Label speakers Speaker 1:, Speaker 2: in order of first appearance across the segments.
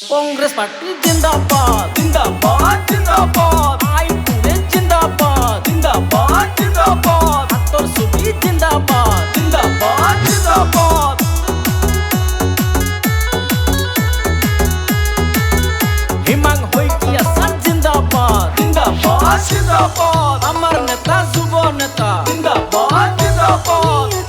Speaker 1: Congress party जिंदाबाद जिंदाबाद जिंदाबाद आई पुणे जिंदाबाद जिंदाबाद जिंदाबाद हातोर सुबी जिंदाबाद जिंदाबाद जिंदाबाद हिमांग होइकिया सान जिंदाबाद जिंदाबाद जिंदाबाद अमर नेता जुबो नेता जिंदाबाद जिंदाबाद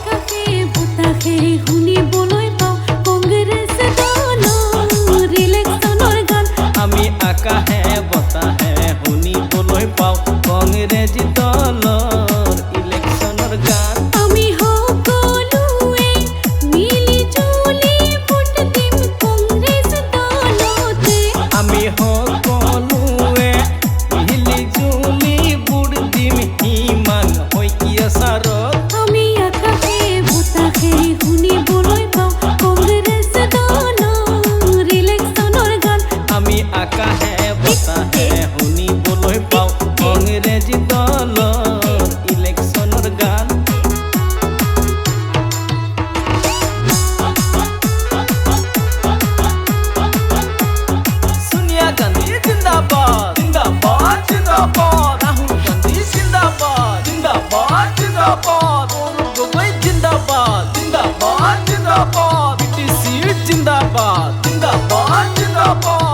Speaker 1: आका है बता है हुनी बोलोय पाओ कांग्रेस दलर इलेक्शनर गान
Speaker 2: आमी हकलुए मिली जुली भोट दिम कांग्रेस दलते
Speaker 1: आमी हकलुए मिली जुली भोट दिम हिमान होइकिया सारत
Speaker 2: आमी आका है बता है हुनी बोलोय पाओ कांग्रेस दलर इलेक्शनर गान
Speaker 1: आमी आका है बता है हुनी बोलोय पाओ कांग्रेस दलर इलेक्शनर गान सोनिया गांधी जिंदाबाद जिंदाबाद जिंदाबाद राहुल गांधी जिंदाबाद जिंदाबाद जिंदाबाद गोगोई जिंदाबाद जिंदाबाद जिंदाबाद बीटीसी जिंदाबाद जिंदाबाद जिंदाबाद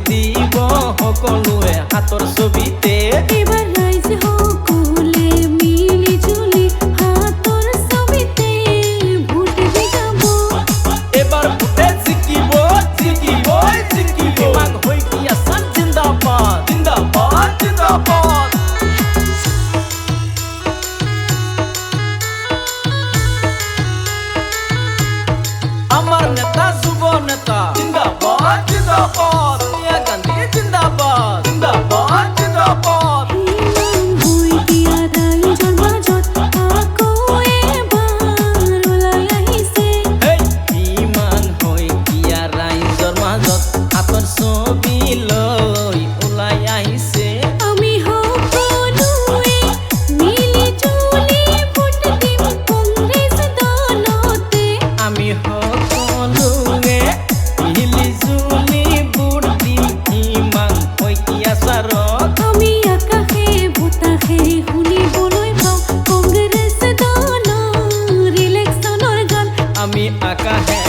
Speaker 1: দিব সকলোৱে হাতৰ ছবিতে
Speaker 2: এবাৰ ৰাইজ সকলোৱে মিলি জুলি হাতৰ ছবিতে ভোট দি যাব
Speaker 1: এবাৰ ভোটে জিকিব জিকিব জিকিব হিমাং হোইকিয়া सान জিন্দাবাদ জিন্দাবাদ জিন্দাবাদ আমার নেতা যুব নেতা জিন্দাবাদ জিন্দাবাদ সোনিয়া গান্ধী জিন্দাবাদ জিন্দাবাদ জিন্দাবাদ হিমান হোইকিয়া ৰাইজৰ মাজত হাতৰ ছবি লৈ ওলাই আহিছে
Speaker 2: আমি সকলোৱে মিলি জুলি ভোট দিম কাংগ্ৰেছ দলতে
Speaker 1: আমি সকলোৱে মিলি জুলি ভোট দিম হিমাং হোইকিয়া ছাৰক
Speaker 2: আমি আকাশে বতাহে শুনিবলৈ পাওঁ কাংগ্ৰেছ দলৰ ইলেকশ্যনৰ গান
Speaker 1: আমি আকাশে